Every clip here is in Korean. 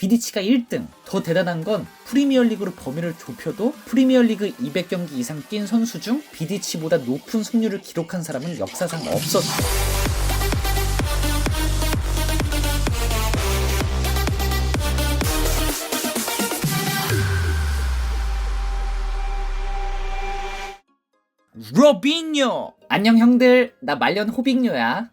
비디치가 1등. 더 대단한 건 프리미어리그로 범위를 좁혀도 프리미어리그 200경기 이상 뛴 선수 중 비디치보다 높은 승률을 기록한 사람은 역사상 없었어. 로빈요! 안녕 형들, 나 말년 호빙요야.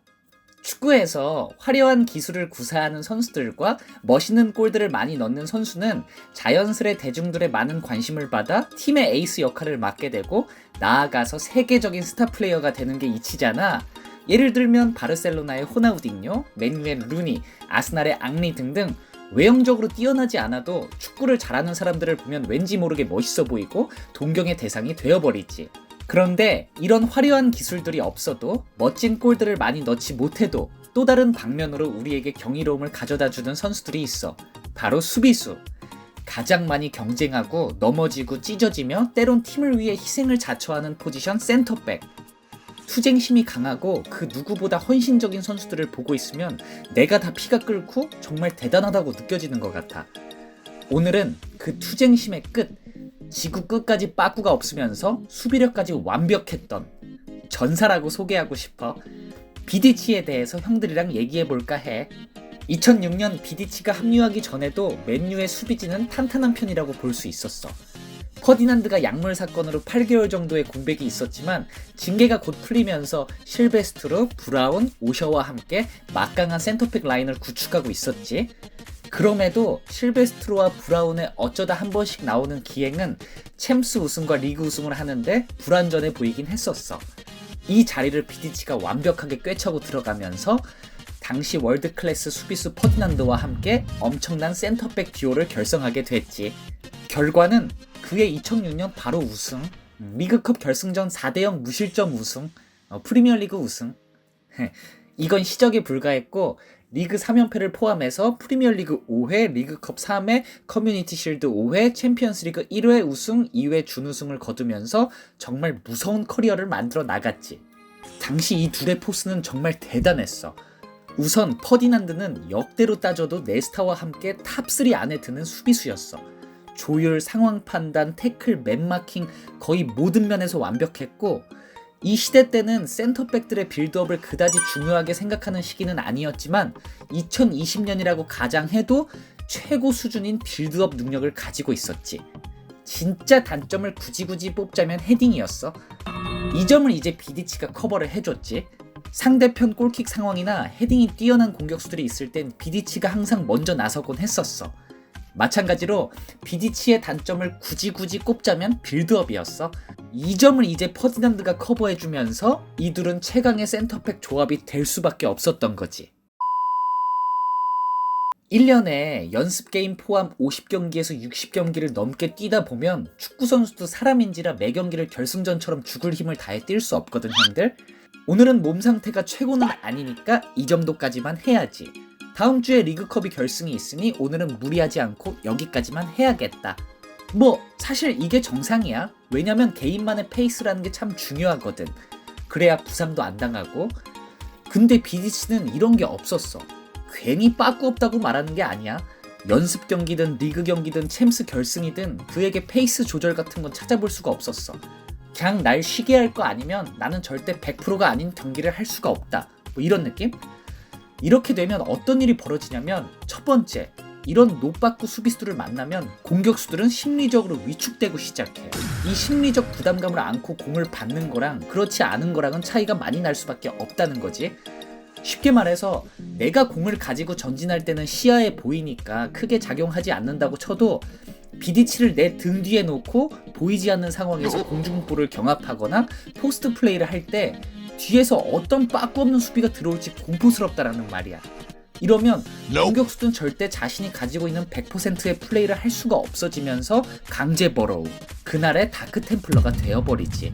축구에서 화려한 기술을 구사하는 선수들과 멋있는 골들을 많이 넣는 선수는 자연스레 대중들의 많은 관심을 받아 팀의 에이스 역할을 맡게 되고 나아가서 세계적인 스타 플레이어가 되는 게 이치잖아. 예를 들면 바르셀로나의 호나우딩요, 맨유의 루니, 아스날의 앙리 등등 외형적으로 뛰어나지 않아도 축구를 잘하는 사람들을 보면 왠지 모르게 멋있어 보이고 동경의 대상이 되어버리지. 그런데 이런 화려한 기술들이 없어도 멋진 골들을 많이 넣지 못해도 또 다른 방면으로 우리에게 경이로움을 가져다주는 선수들이 있어. 바로 수비수. 가장 많이 경쟁하고 넘어지고 찢어지며 때론 팀을 위해 희생을 자처하는 포지션 센터백. 투쟁심이 강하고 그 누구보다 헌신적인 선수들을 보고 있으면 내가 다 피가 끓고 정말 대단하다고 느껴지는 것 같아. 오늘은 그 투쟁심의 끝, 지구 끝까지 빠꾸가 없으면서 수비력까지 완벽했던 전사라고 소개하고 싶어. 비디치에 대해서 형들이랑 얘기해볼까 해. 2006년 비디치가 합류하기 전에도 맨유의 수비진은 탄탄한 편이라고 볼 수 있었어. 퍼디난드가 약물 사건으로 8개월 정도의 공백이 있었지만 징계가 곧 풀리면서 실베스트루, 브라운, 오셔와 함께 막강한 센터백 라인을 구축하고 있었지. 그럼에도 실베스트로와 브라운의 어쩌다 한 번씩 나오는 기행은 챔스 우승과 리그 우승을 하는데 불완전해 보이긴 했었어. 이 자리를 비디치가 완벽하게 꿰차고 들어가면서 당시 월드클래스 수비수 퍼디난드와 함께 엄청난 센터백 듀오를 결성하게 됐지. 결과는 그의 2006년 바로 우승, 리그컵 결승전 4대0 무실점 우승, 프리미어리그 우승. 이건 시적에 불과했고 리그 3연패를 포함해서 프리미어리그 5회, 리그컵 3회, 커뮤니티 실드 5회, 챔피언스리그 1회 우승, 2회 준우승을 거두면서 정말 무서운 커리어를 만들어 나갔지. 당시 이 둘의 포스는 정말 대단했어. 우선 퍼디난드는 역대로 따져도 네스타와 함께 탑3 안에 드는 수비수였어. 조율, 상황 판단, 태클, 맨마킹 거의 모든 면에서 완벽했고 이 시대 때는 센터백들의 빌드업을 그다지 중요하게 생각하는 시기는 아니었지만 2020년이라고 가장해도 최고 수준인 빌드업 능력을 가지고 있었지. 진짜 단점을 굳이 뽑자면 헤딩이었어. 이 점을 이제 비디치가 커버를 해줬지. 상대편 골킥 상황이나 헤딩이 뛰어난 공격수들이 있을 땐 비디치가 항상 먼저 나서곤 했었어. 마찬가지로 비디치의 단점을 굳이 꼽자면 빌드업이었어. 이 점을 이제 퍼디난드가 커버해주면서 이 둘은 최강의 센터백 조합이 될 수밖에 없었던 거지. 1년에 연습 게임 포함 50경기에서 60경기를 넘게 뛰다 보면 축구 선수도 사람인지라 매 경기를 결승전처럼 죽을 힘을 다해 뛸 수 없거든 형들. 오늘은 몸 상태가 최고는 아니니까 이 정도까지만 해야지. 다음 주에 리그컵이 결승이 있으니 오늘은 무리하지 않고 여기까지만 해야겠다. 뭐 사실 이게 정상이야. 왜냐면 개인만의 페이스라는 게 참 중요하거든. 그래야 부상도 안 당하고. 근데 비디치는 이런 게 없었어. 괜히 빠꾸 없다고 말하는 게 아니야. 연습 경기든 리그 경기든 챔스 결승이든 그에게 페이스 조절 같은 건 찾아볼 수가 없었어. 그냥 날 쉬게 할 거 아니면 나는 절대 100%가 아닌 경기를 할 수가 없다. 뭐 이런 느낌? 이렇게 되면 어떤 일이 벌어지냐면 첫 번째, 이런 노빠꾸 수비수들을 만나면 공격수들은 심리적으로 위축되고 시작해. 이 심리적 부담감을 안고 공을 받는 거랑 그렇지 않은 거랑은 차이가 많이 날 수밖에 없다는 거지. 쉽게 말해서 내가 공을 가지고 전진할 때는 시야에 보이니까 크게 작용하지 않는다고 쳐도 비디치를 내 등 뒤에 놓고 보이지 않는 상황에서 공중볼을 경합하거나 포스트 플레이를 할 때 뒤에서 어떤 빠꾸 없는 수비가 들어올지 공포스럽다라는 말이야. 이러면 공격수는 절대 자신이 가지고 있는 100%의 플레이를 할 수가 없어지면서 강제 버로우, 그날의 다크템플러가 되어버리지.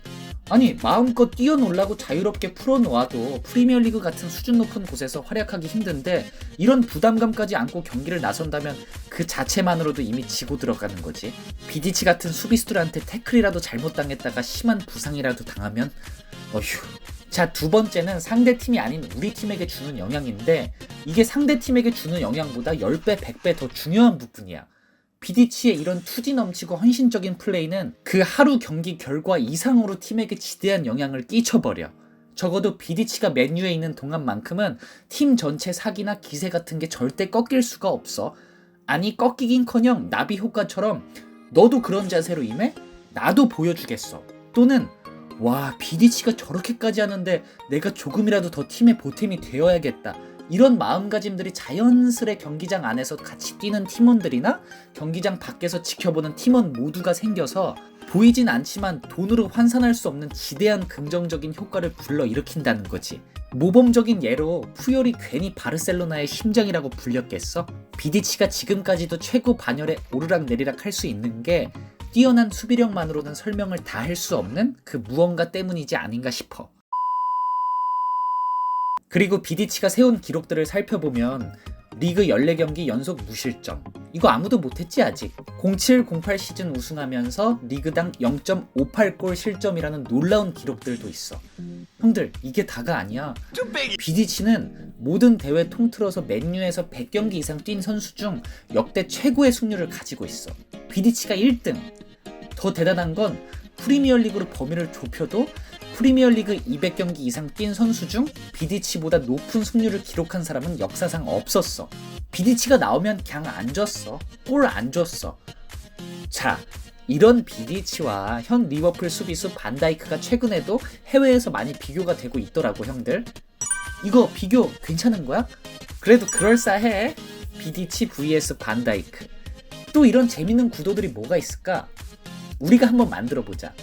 아니 마음껏 뛰어놀라고 자유롭게 풀어놓아도 프리미어리그 같은 수준 높은 곳에서 활약하기 힘든데 이런 부담감까지 안고 경기를 나선다면 그 자체만으로도 이미 지고 들어가는 거지. 비디치 같은 수비수들한테 태클이라도 잘못당했다가 심한 부상이라도 당하면 어휴 자, 두 번째는 상대 팀이 아닌 우리 팀에게 주는 영향인데 이게 상대 팀에게 주는 영향보다 10배, 100배 더 중요한 부분이야. 비디치의 이런 투지 넘치고 헌신적인 플레이는 그 하루 경기 결과 이상으로 팀에게 지대한 영향을 끼쳐버려. 적어도 비디치가 맨유에 있는 동안만큼은 팀 전체 사기나 기세 같은 게 절대 꺾일 수가 없어. 아니, 꺾이긴커녕 나비 효과처럼 너도 그런 자세로 임해? 나도 보여주겠어. 또는 와, 비디치가 저렇게까지 하는데 내가 조금이라도 더 팀의 보탬이 되어야겠다. 이런 마음가짐들이 자연스레 경기장 안에서 같이 뛰는 팀원들이나 경기장 밖에서 지켜보는 팀원 모두가 생겨서 보이진 않지만 돈으로 환산할 수 없는 지대한 긍정적인 효과를 불러일으킨다는 거지. 모범적인 예로 푸열이 괜히 바르셀로나의 심장이라고 불렸겠어? 비디치가 지금까지도 최고 반열에 오르락내리락 할 수 있는 게 뛰어난 수비력만으로는 설명을 다 할 수 없는 그 무언가 때문이지 아닌가 싶어. 그리고 비디치가 세운 기록들을 살펴보면 리그 14경기 연속 무실점, 이거 아무도 못했지 아직. 07-08 시즌 우승하면서 리그당 0.58골 실점이라는 놀라운 기록들도 있어. 형들, 이게 다가 아니야. 비디치는 모든 대회 통틀어서 맨유에서 100경기 이상 뛴 선수 중 역대 최고의 승률을 가지고 있어. 비디치가 1등. 더 대단한 건 프리미어리그로 범위를 좁혀도 프리미어리그 200경기 이상 뛴 선수 중 비디치보다 높은 승률을 기록한 사람은 역사상 없었어. 비디치가 나오면 그냥 안 줬어. 골 안 줬어. 자, 이런 비디치와 현 리버풀 수비수 반다이크가 최근에도 해외에서 많이 비교가 되고 있더라고, 형들. 이거 비교 괜찮은 거야? 그래도 그럴싸해. 비디치 vs 반다이크. 또 이런 재밌는 구도들이 뭐가 있을까? 우리가 한번 만들어보자.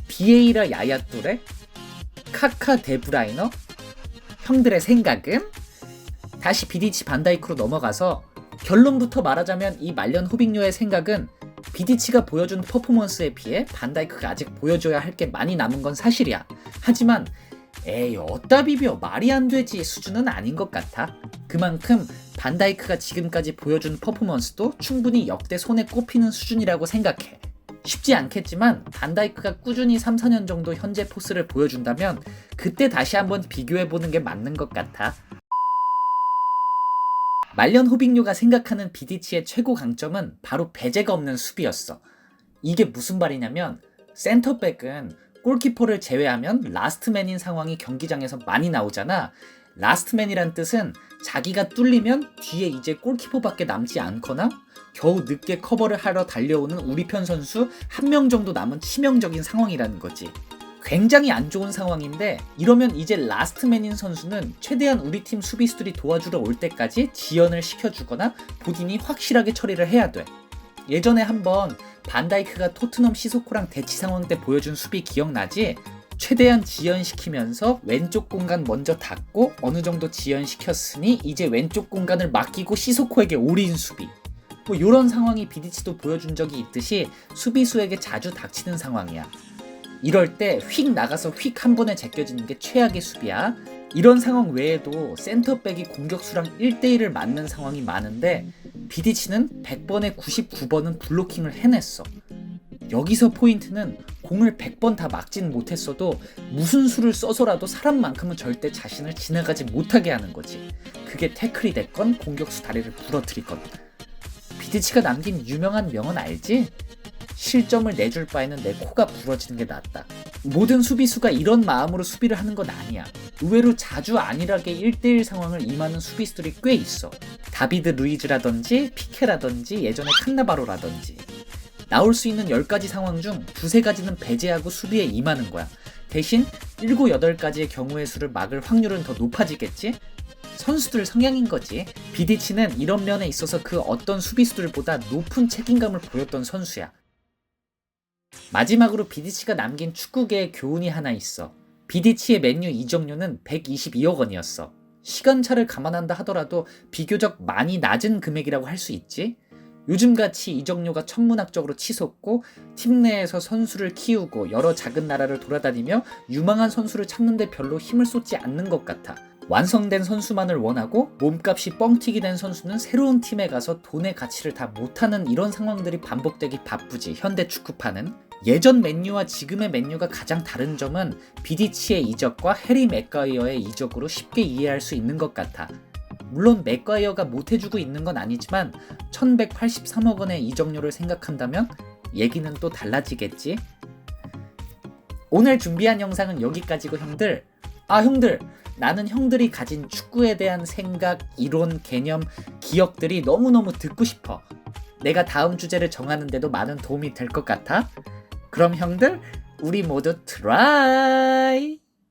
비에이라 야야 뚜레, 카카 데브라이너. 형들의 생각은? 다시 비디치 반다이크로 넘어가서 결론부터 말하자면 이 말년 호빙료의 생각은 비디치가 보여준 퍼포먼스에 비해 반다이크가 아직 보여줘야 할 게 많이 남은 건 사실이야. 하지만 에이, 어따 비벼, 말이 안 되지 수준은 아닌 것 같아. 그만큼 반다이크가 지금까지 보여준 퍼포먼스도 충분히 역대 손에 꼽히는 수준이라고 생각해. 쉽지 않겠지만 반다이크가 꾸준히 3-4년 정도 현재 포스를 보여준다면 그때 다시 한번 비교해보는 게 맞는 것 같아. 말년 호빙료가 생각하는 비디치의 최고 강점은 바로 배제가 없는 수비였어. 이게 무슨 말이냐면 센터백은 골키퍼를 제외하면 라스트맨인 상황이 경기장에서 많이 나오잖아. 라스트맨이란 뜻은 자기가 뚫리면 뒤에 이제 골키퍼밖에 남지 않거나 겨우 늦게 커버를 하러 달려오는 우리 편 선수 한 명 정도 남은 치명적인 상황이라는 거지. 굉장히 안 좋은 상황인데 이러면 이제 라스트맨인 선수는 최대한 우리 팀 수비수들이 도와주러 올 때까지 지연을 시켜주거나 본인이 확실하게 처리를 해야 돼. 예전에 한번 반다이크가 토트넘 시소코랑 대치 상황 때 보여준 수비 기억나지? 최대한 지연시키면서 왼쪽 공간 먼저 닫고 어느 정도 지연시켰으니 이제 왼쪽 공간을 맡기고 시소코에게 올인 수비. 뭐 이런 상황이 비디치도 보여준 적이 있듯이 수비수에게 자주 닥치는 상황이야. 이럴 때 휙 나가서 휙 한 번에 제껴지는 게 최악의 수비야. 이런 상황 외에도 센터백이 공격수랑 1대1을 맞는 상황이 많은데 비디치는 100번에 99번은 블로킹을 해냈어. 여기서 포인트는 공을 100번 다 막진 못했어도 무슨 수를 써서라도 사람만큼은 절대 자신을 지나가지 못하게 하는 거지. 그게 태클이 됐건 공격수 다리를 부러뜨리건. 비디치가 남긴 유명한 명언 알지? 실점을 내줄 바에는 내 코가 부러지는 게 낫다. 모든 수비수가 이런 마음으로 수비를 하는 건 아니야. 의외로 자주 안일하게 1대1 상황을 임하는 수비수들이 꽤 있어. 다비드 루이즈라든지 피케라든지 예전에 칸나바로라든지. 나올 수 있는 10가지 상황 중 2-3가지는 배제하고 수비에 임하는 거야. 대신 7, 8가지의 경우의 수를 막을 확률은 더 높아지겠지? 선수들 성향인 거지. 비디치는 이런 면에 있어서 그 어떤 수비수들보다 높은 책임감을 보였던 선수야. 마지막으로 비디치가 남긴 축구계의 교훈이 하나 있어. 비디치의 맨유 이적료는 122억 원이었어. 시간차를 감안한다 하더라도 비교적 많이 낮은 금액이라고 할 수 있지. 요즘같이 이적료가 천문학적으로 치솟고 팀 내에서 선수를 키우고 여러 작은 나라를 돌아다니며 유망한 선수를 찾는 데 별로 힘을 쏟지 않는 것 같아. 완성된 선수만을 원하고 몸값이 뻥튀기 된 선수는 새로운 팀에 가서 돈의 가치를 다 못하는 이런 상황들이 반복되기 바쁘지, 현대 축구판은. 예전 맨유와 지금의 맨유가 가장 다른 점은 비디치의 이적과 해리 맥과이어의 이적으로 쉽게 이해할 수 있는 것 같아. 물론 맥과이어가 못해주고 있는 건 아니지만 1183억 원의 이적료를 생각한다면 얘기는 또 달라지겠지? 오늘 준비한 영상은 여기까지고 형들. 형들, 나는 형들이 가진 축구에 대한 생각, 이론, 개념, 기억들이 너무너무 듣고 싶어. 내가 다음 주제를 정하는데도 많은 도움이 될 것 같아. 그럼 형들, 우리 모두 트라이!